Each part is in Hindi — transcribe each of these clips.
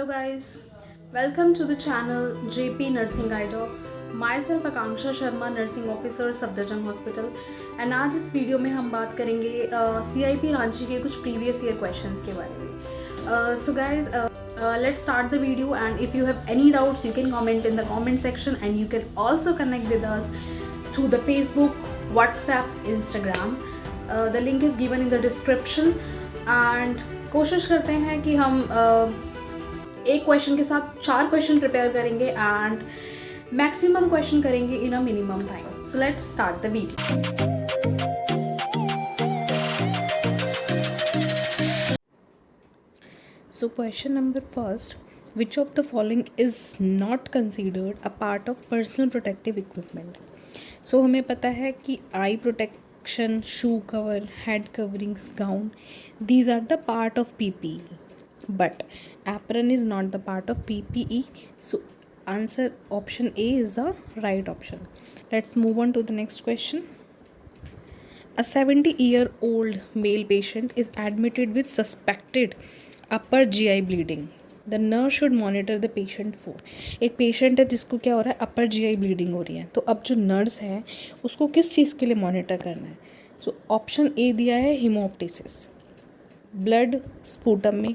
Hello guys, welcome to the channel JP Nursing Guider. Myself Akanksha Sharma, Nursing Officer Safdarjung hospital and आज इस वीडियो में हम बात करेंगे CIP रांची के कुछ प्रीवियस ईयर क्वेश्चंस के बारे में. So guys, let's start the video and if you have any doubts you can comment in the comment section and you can also connect with us through the Facebook, WhatsApp, Instagram. The link is given in the description and कोशिश करते हैं कि हम एक क्वेश्चन के साथ 4 क्वेश्चन प्रिपेयर करेंगे एंड मैक्सिमम क्वेश्चन करेंगे in a minimum time. So let's start the video. So question number first, which of the following is not considered a part of personal protective equipment. So हमें पता है कि eye protection, shoe cover, head coverings, gown, these are the part of PPE, but apron is not the part of PPE. So answer option A is the right option. Let's move on to the next question. A 70-year-old male patient is admitted with suspected upper GI bleeding. The nurse should monitor the patient for. एक पेशेंट है जिसको क्या हो रहा है, अपर GI ब्लीडिंग हो रही है. तो अब जो नर्स है उसको किस चीज़ के लिए मॉनिटर करना है. सो ऑप्शन ए दिया है हीमोप्टिसिस, ब्लड स्पूटम में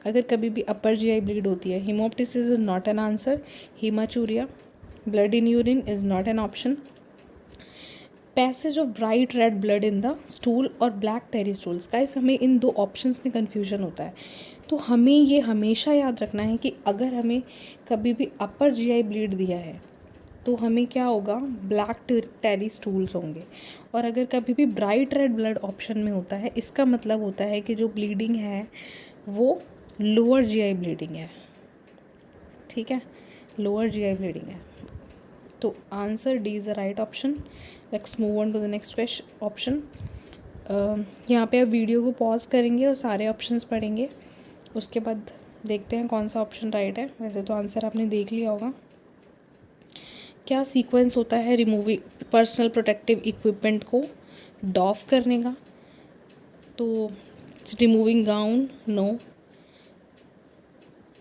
अगर कभी भी अपर GI ब्लीड होती है. Haemoptysis is not an answer. Haematuria, blood in urine is not an option. Passage of bright red blood in the stool और ब्लैक टेरी स्टूल्स. गाइस हमें इन दो ऑप्शंस में कन्फ्यूजन होता है, तो हमें ये हमेशा याद रखना है कि अगर हमें कभी भी अपर GI ब्लीड दिया है तो हमें क्या होगा, ब्लैक टेरी स्टूल्स होंगे. और अगर कभी भी ब्राइट रेड ब्लड ऑप्शन में होता है, इसका मतलब होता है कि जो ब्लीडिंग है वो लोअर GI ब्लीडिंग है. ठीक है, लोअर GI ब्लीडिंग है. तो answer D is the right option. Let's move on to the next question option. यहाँ पे आप वीडियो को पॉज करेंगे और सारे ऑप्शंस पढ़ेंगे, उसके बाद देखते हैं कौन सा ऑप्शन राइट है. वैसे तो आंसर आपने देख लिया होगा. क्या सीक्वेंस होता है रिमूविंग पर्सनल प्रोटेक्टिव इक्विपमेंट को डॉफ करने का. तो रिमूविंग गाउन, नो.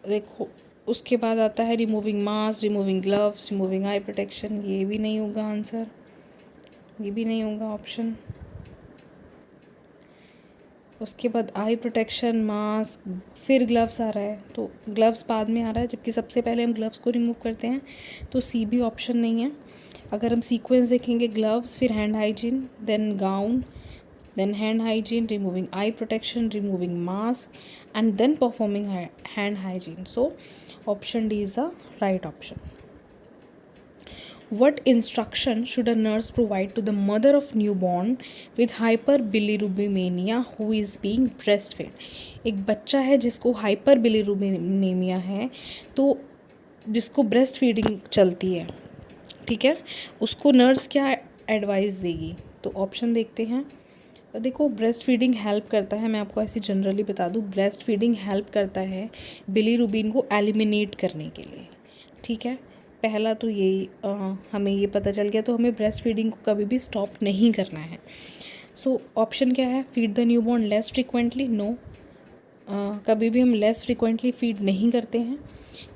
देखो उसके बाद आता है removing mask, removing gloves, removing आई प्रोटेक्शन. ये भी नहीं होगा आंसर, ये भी नहीं होगा ऑप्शन. उसके बाद आई प्रोटेक्शन, मास्क, फिर ग्लव्स आ रहा है. तो ग्लव्स बाद में आ रहा है, जबकि सबसे पहले हम ग्लव्स को रिमूव करते हैं. तो सी भी ऑप्शन नहीं है. अगर हम सीक्वेंस देखेंगे, ग्लव्स, फिर hand hygiene, then gown, then hand hygiene, removing eye protection, removing mask, and then performing hand hygiene. So option D is the right option. What instruction should a nurse provide to the mother of newborn with hyperbilirubinemia who is being breastfed? एक बच्चा है जिसको हाइपरबिलिरुबिनेमिया है, तो जिसको ब्रेस्ट फीडिंग चलती है, ठीक है, उसको नर्स क्या एडवाइस देगी. तो ऑप्शन देखते हैं. देखो ब्रेस्ट फीडिंग हेल्प करता है, मैं आपको ऐसे जनरली बता दूँ, ब्रेस्ट फीडिंग हेल्प करता है बिलीरुबिन को एलिमिनेट करने के लिए. ठीक है, पहला तो यही हमें ये पता चल गया. तो हमें ब्रेस्ट फीडिंग को कभी भी स्टॉप नहीं करना है. सो ऑप्शन क्या है, feed the newborn less frequently, no. कभी भी हम लेस फ्रिक्वेंटली फीड नहीं करते हैं.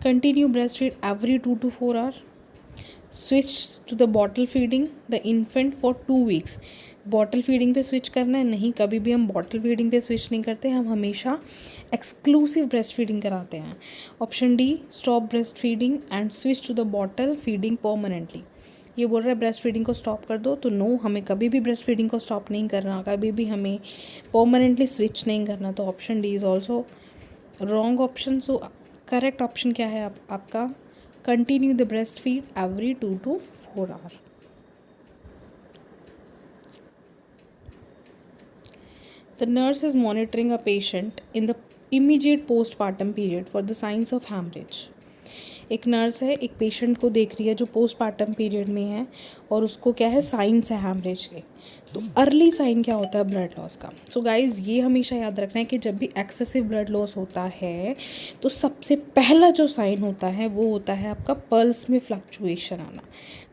Continue breast feed every 2 to 4 hour. Switch to the bottle feeding the infant for 2 weeks. Bottle feeding पे स्विच करना है, नहीं, कभी भी हम बॉटल फीडिंग पे स्विच नहीं करते. हम हमेशा एक्सक्लूसिव ब्रेस्ट फीडिंग कराते हैं. Option D, stop breast feeding and switch to the bottle feeding permanently. ये बोल रहा है ब्रेस्ट फीडिंग को स्टॉप कर दो, तो नो, हमें कभी भी ब्रेस्ट फीडिंग को स्टॉप नहीं करना, कभी भी हमें परमानेंटली स्विच नहीं करना. तो option D is also wrong option. So correct option क्या है आपका, continue the breast feed every 2 to 4 hour. The nurse is monitoring a patient in the immediate postpartum period for the signs of hemorrhage. एक नर्स है, एक पेशेंट को देख रही है जो पोस्टपार्टम पीरियड में है और उसको क्या है, साइंस है हैमरेज के. तो अर्ली साइन क्या होता है, ब्लड लॉस का. सो गाइज ये हमेशा याद रखना है कि जब भी एक्सेसिव ब्लड लॉस होता है तो सबसे पहला जो साइन होता है वो होता है आपका पल्स में फ्लक्चुएशन आना.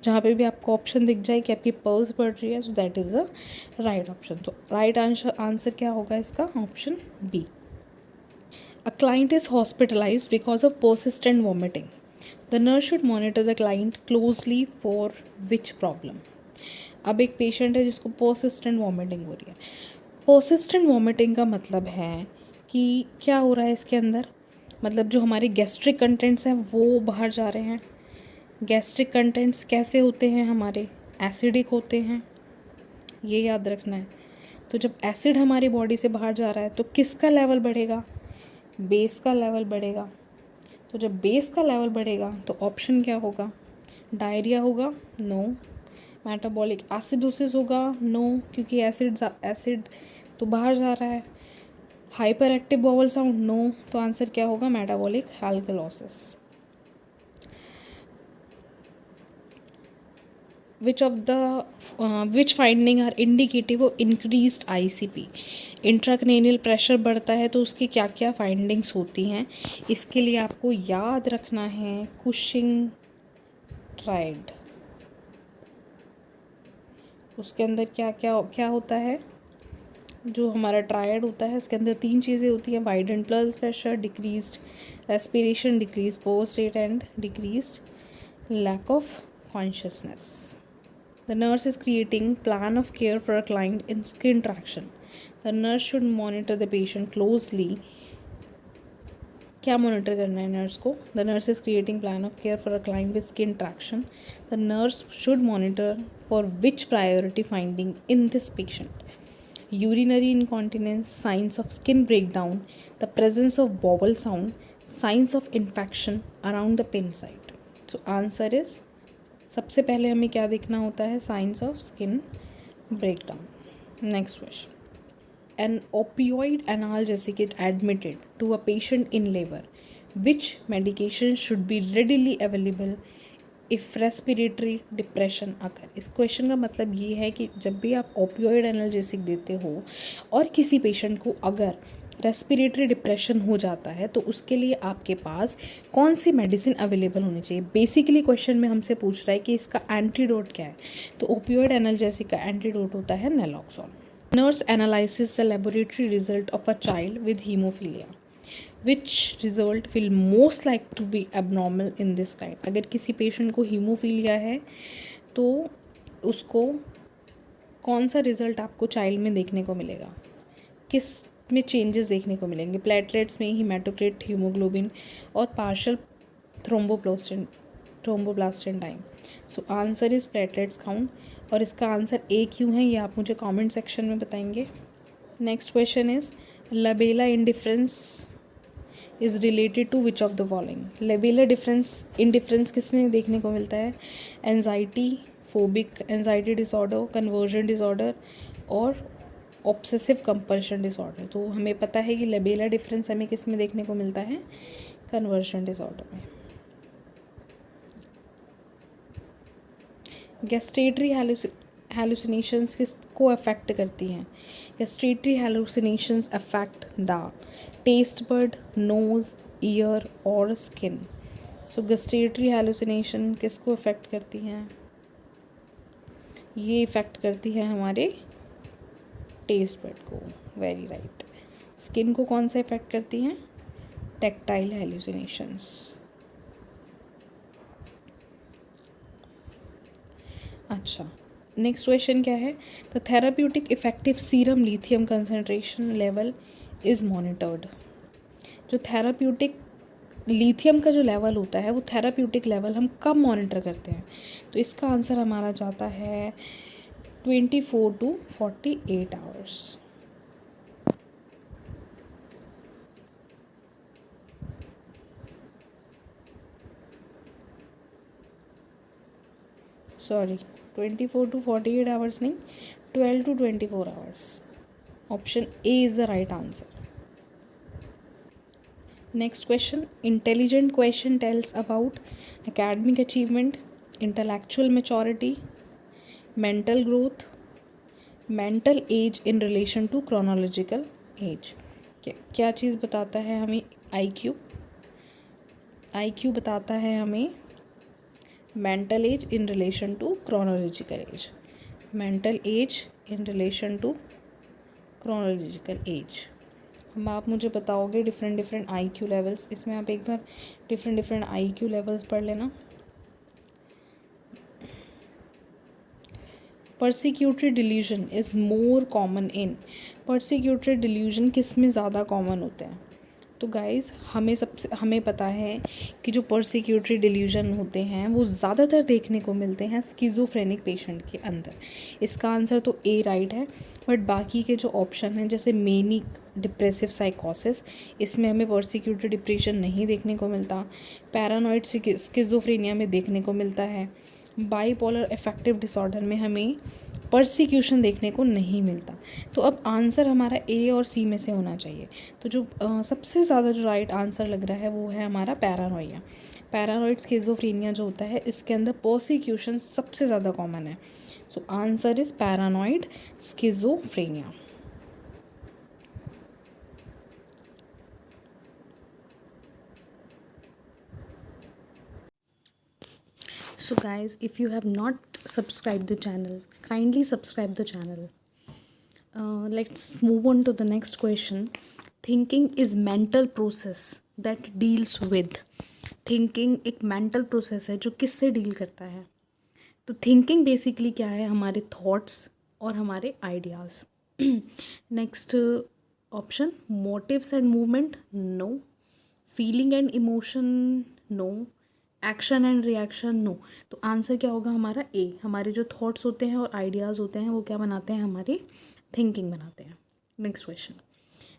जहाँ पे भी आपको ऑप्शन दिख जाए कि आपकी पल्स बढ़ रही है, so that is the right option. तो राइट आंसर क्या होगा इसका, option B. A client is hospitalized because of persistent vomiting. The nurse should monitor the client closely for which problem? अब एक पेशेंट है जिसको persistent vomiting हो रही है. persistent vomiting का मतलब है कि क्या हो रहा है इसके अंदर, मतलब जो हमारे गैस्ट्रिक कंटेंट्स हैं वो बाहर जा रहे हैं. गैस्ट्रिक कंटेंट्स कैसे होते हैं हमारे, एसिडिक होते हैं, ये याद रखना है. तो जब एसिड हमारी बॉडी से बाहर जा रहा है तो किसका लेवल बढ़ेगा, बेस का लेवल बढ़ेगा. तो जब बेस का लेवल बढ़ेगा तो ऑप्शन क्या होगा, डायरिया होगा, नो. मेटाबॉलिक एसिडोसिस होगा, नो, क्योंकि एसिड तो बाहर जा रहा है. Hyper active bowel sound, no. तो आंसर क्या होगा, metabolic alkalosis. which finding are indicative of increased ICP? Intracranial pressure बढ़ता है तो उसकी क्या क्या फाइंडिंग्स होती हैं, इसके लिए आपको याद रखना है कुशिंग ट्रायड. उसके अंदर क्या क्या क्या होता है, जो हमारा ट्रायड होता है उसके अंदर 3 चीज़ें होती हैं, widened pulse pressure, decreased respiration, decrease post rate and decreased lack of consciousness. The nurse is creating plan of care for a client in skin traction. The nurse should monitor the patient closely. क्या मॉनिटर करना है नर्स को? The nurse is creating plan of care for a client with skin traction. The nurse should monitor for which priority finding in this patient? Urinary incontinence, signs of skin breakdown, the presence of bowel sound, signs of infection around the pin site. So answer is, सबसे पहले हमें क्या देखना होता है, science of skin breakdown. Next question, an opioid analgesic is admitted to a patient in labour. Which medication should be readily available if respiratory depression occur. इस क्वेश्चन का मतलब ये है कि जब भी आप ओपियोइड एनाल्जेसिक देते हो और किसी पेशेंट को अगर रेस्पिरेटरी डिप्रेशन हो जाता है तो उसके लिए आपके पास कौन सी मेडिसिन अवेलेबल होनी चाहिए. बेसिकली क्वेश्चन में हमसे पूछ रहा है कि इसका एंटीडोट क्या है, तो ओपियोइड एनाल्जेसिक का एंटीडोट होता है naloxone. Nurse analysis the laboratory result of a child with haemophilia. Which result will most like to be abnormal in this kind. अगर किसी पेशेंट को हीमोफीलिया है तो उसको कौन सा रिजल्ट आपको चाइल्ड में देखने को मिलेगा, किस में चेंजेस देखने को मिलेंगे, प्लेटलेट्स में, हीमेटोक्रिट, हीमोग्लोबिन और partial thromboplastin time. So answer is platelets count. और इसका आंसर ए क्यों है ये आप मुझे कमेंट सेक्शन में बताएंगे. Next question is la belle indifference is related to which of the following. La belle indifference किस में देखने को मिलता है, anxiety, phobic anxiety disorder, conversion disorder और ऑब्सेसिव कंपल्शन डिसऑर्डर. तो हमें पता है कि लेबेला डिफरेंस हमें किस में देखने को मिलता है, कन्वर्जन डिसऑर्डर में. गैस्ट्रेटरी हैलुसिनेशंस किसको अफेक्ट करती हैं. Gustatory hallucinations affect the taste bud, nose, ear और स्किन. सो गैस्ट्रेटरी हैलुसिनेशन किसको अफेक्ट करती हैं, ये इफ़ेक्ट करती है हमारे टेस्ट बड को. Very right. स्किन को कौन सा इफेक्ट करती हैं, टेक्टाइल हेलुसिनेशंस. अच्छा, नेक्स्ट क्वेश्चन क्या है, the therapeutic effective serum lithium concentration level is monitored. जो थेराप्यूटिक लिथियम का जो लेवल होता है वो थेराप्यूटिक लेवल हम कब मॉनिटर करते हैं, तो इसका आंसर हमारा जाता है 24 to 48 hours. Sorry, 24 to 48 hours नहीं, 12 to 24 hours. Option A is the right answer. Next question, intelligent question tells about academic achievement, intellectual maturity, mental growth, mental age in relation to chronological age. क्या चीज़ बताता है हमें, IQ बताता है हमें mental age in relation to chronological age. mental age in relation to chronological age. अब आप मुझे बताओगे डिफरेंट डिफरेंट IQ लेवल्स, इसमें आप एक बार डिफरेंट डिफरेंट IQ लेवल्स पढ़ लेना। Persecutory delusion is more common in, persecutory delusion किस में ज़्यादा कॉमन होते हैं? तो गाइज़ हमें पता है कि जो परसिक्यूटरी डिल्यूजन होते हैं वो ज़्यादातर देखने को मिलते हैं स्किज़ोफ्रेनिक पेशेंट के अंदर। इसका आंसर तो ए राइट है, बट बाकी के जो ऑप्शन हैं जैसे मेनिक डिप्रेसिव साइकोसिस, इसमें हमें परसिक्यूटरी डिप्रेशन नहीं देखने को मिलता। पैरानॉइड स्किज़ोफ्रेनिया में देखने को मिलता है। बाईपोलर अफेक्टिव डिसऑर्डर में हमें परसिक्यूशन देखने को नहीं मिलता। तो अब आंसर हमारा ए और सी में से होना चाहिए। तो जो सबसे ज़्यादा जो राइट आंसर लग रहा है वो है हमारा पैरानोइया। पैरानॉइड स्किज़ोफ्रेनिया जो होता है इसके अंदर परसिक्यूशन सबसे ज़्यादा कॉमन है। सो answer is paranoid schizophrenia. So guys, if you have not subscribed the channel, kindly subscribe the channel. Let's move on to the next question. Thinking is mental process that deals with. Thinking एक mental process है जो किससे डील करता है? तो थिंकिंग बेसिकली क्या है? हमारे थॉट्स और हमारे ideas. Next option, motives and movement, no. Feeling and emotion, no. Action and reaction, no. तो आंसर क्या होगा हमारा? ए। हमारे जो थॉट्स होते हैं और आइडियाज़ होते हैं वो क्या बनाते हैं? हमारी थिंकिंग बनाते हैं। Next question,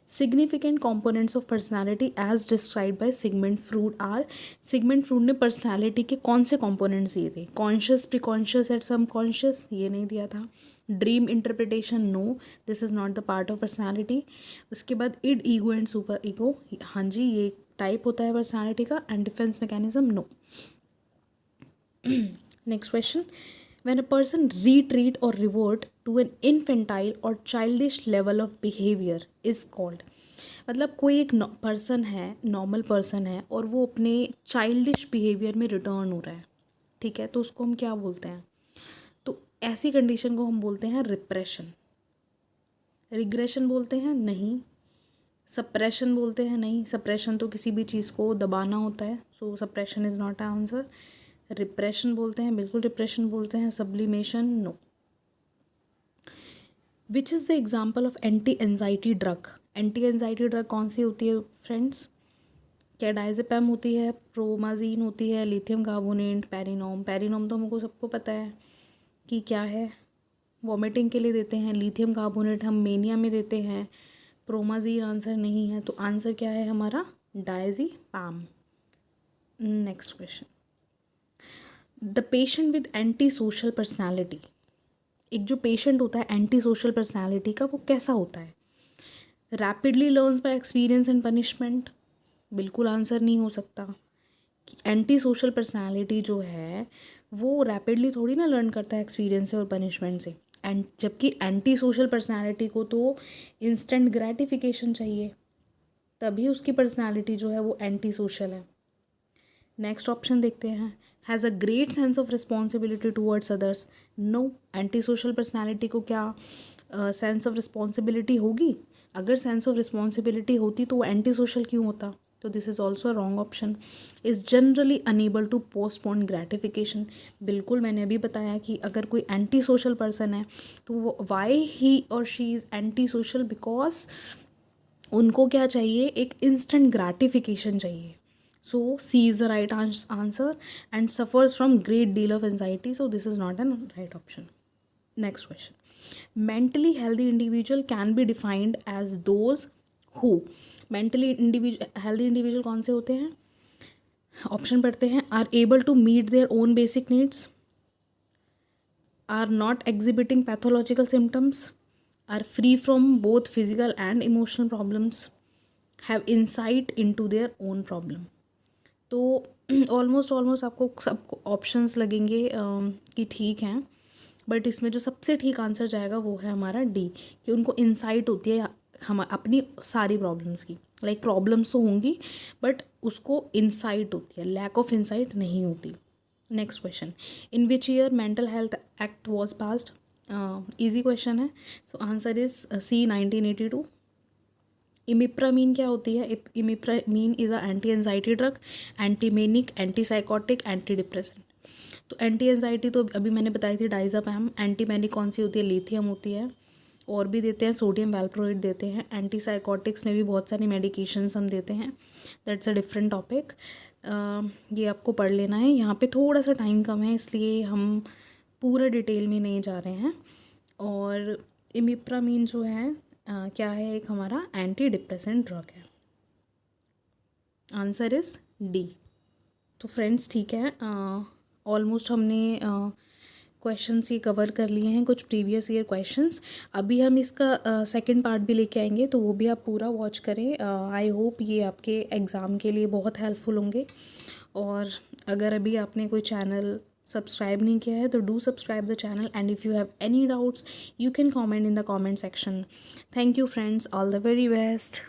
significant components of personality as describe by Sigmund Freud are. Sigmund Freud ने पर्सनैलिटी के कौन से कॉम्पोनेंट्स दिए थे? Conscious, preconscious and subconscious, ये नहीं दिया था। Dream interpretation, no, this is not the part of personality. उसके बाद id, ego and superego, हाँ जी ये टाइप होता है पर्सनैलिटी का। And defence mechanism, no. Next question, when a person retreat or revert to an infantile or childish level of behavior is called। मतलब कोई एक पर्सन है, नॉर्मल पर्सन है और वो अपने चाइल्डिश बिहेवियर में रिटर्न हो रहा है, ठीक है, तो उसको हम क्या बोलते हैं? तो ऐसी कंडीशन को हम बोलते हैं रिप्रेशन। रिग्रेशन बोलते हैं? नहीं। सप्रेशन बोलते हैं? नहीं। सप्रेशन तो किसी भी चीज़ को दबाना होता है, so suppression is not answer. Repression बोलते हैं? बिल्कुल रिप्रेशन बोलते हैं। Sublimation, no. Which is the example of anti anxiety drug? Anti anxiety drug कौन सी होती है फ्रेंड्स? क्या डायजेपम होती है, प्रोमाजीन होती है, लिथियम कार्बोनेट, पेरिनोम? पेरिनोम तो हमको सबको पता है कि क्या है, वॉमिटिंग के लिए देते हैं। लिथियम कार्बोनेट हम मेनिया में देते हैं। प्रोमाजीन आंसर नहीं है, तो आंसर क्या है हमारा? Diazepam. Next question, the patient with anti social personality. एक जो पेशेंट होता है एंटी सोशल पर्सनैलिटी का, वो कैसा होता है? Rapidly learns bye experience and punishment, बिल्कुल आंसर नहीं हो सकता। कि एंटी सोशल पर्सनैलिटी जो है वो रैपिडली थोड़ी ना लर्न करता है एक्सपीरियंस से और पनिशमेंट से। एंड जबकि एंटी सोशल पर्सनैलिटी को तो इंस्टेंट ग्रेटिफिकेशन चाहिए, तभी उसकी पर्सनैलिटी जो है वो एंटी सोशल है। नेक्स्ट ऑप्शन देखते हैं, has a great sense of responsibility towards others, no. Anti social personality को क्या सेंस ऑफ रिस्पॉन्सिबिलिटी होगी? अगर सेंस ऑफ रिस्पॉन्सिबिलिटी होती तो वो एंटी सोशल क्यों होता? तो this is also a wrong option. Is generally unable to postpone gratification, बिल्कुल मैंने अभी बताया कि अगर कोई एंटी सोशल पर्सन है तो वो वाई ही और she is anti social, because उनको क्या चाहिए? एक इंस्टेंट ग्रेटिफिकेशन चाहिए। So C is the right answer and suffers from great deal of anxiety. So this is not a right option. Next question. Mentally healthy individual can be defined as those who, mentally healthy individual कौन से होते हैं? ऑप्शन पढ़ते हैं, are able to meet their own basic needs, are not exhibiting pathological symptoms, are free from both physical and emotional problems, have insight into their own problem। तो ऑलमोस्ट आपको सबको ऑप्शंस लगेंगे कि ठीक हैं, बट इसमें जो सबसे ठीक आंसर जाएगा वो है हमारा डी, कि उनको इंसाइट होती है हम अपनी सारी प्रॉब्लम्स की। लाइक प्रॉब्लम्स तो होंगी बट उसको इंसाइट होती है, लैक ऑफ इंसाइट नहीं होती। Next question, in which year mental health act was passed? Easy question है, सो आंसर इज सी 1982। इमिप्रामीन क्या होती है? Imipramine is a anti anxiety drug, antimanic, antipsychotic, anti depressant. तो एंटी एंजाइटी तो अभी मैंने बताई थी डाइज़ापैम। एंटीमेनिक कौन सी होती है? लिथियम होती है। और भी देते हैं, सोडियम वैल्प्रोएट देते हैं। एंटीसाइकोटिक्स में भी बहुत सारी मेडिकेशंस हम देते हैं, दैट्स अ डिफरेंट टॉपिक। ये आपको पढ़ लेना है। यहाँ पे थोड़ा सा टाइम कम है, इसलिए हम पूरा डिटेल में नहीं जा रहे हैं। और इमिप्रामीन जो है क्या है? एक हमारा एंटी डिप्रेसेंट ड्रग है। Answer is D. तो फ्रेंड्स ठीक है, ऑलमोस्ट हमने क्वेश्चंस ये कवर कर लिए हैं, कुछ प्रीवियस ईयर क्वेश्चंस। अभी हम इसका सेकंड पार्ट भी लेके आएंगे, तो वो भी आप पूरा वॉच करें। आई होप ये आपके एग्ज़ाम के लिए बहुत हेल्पफुल होंगे। और अगर अभी आपने कोई चैनल सब्सक्राइब नहीं किया है तो do subscribe the channel, and if you have any doubts you can comment in the comment section. Thank you friends, all the very best.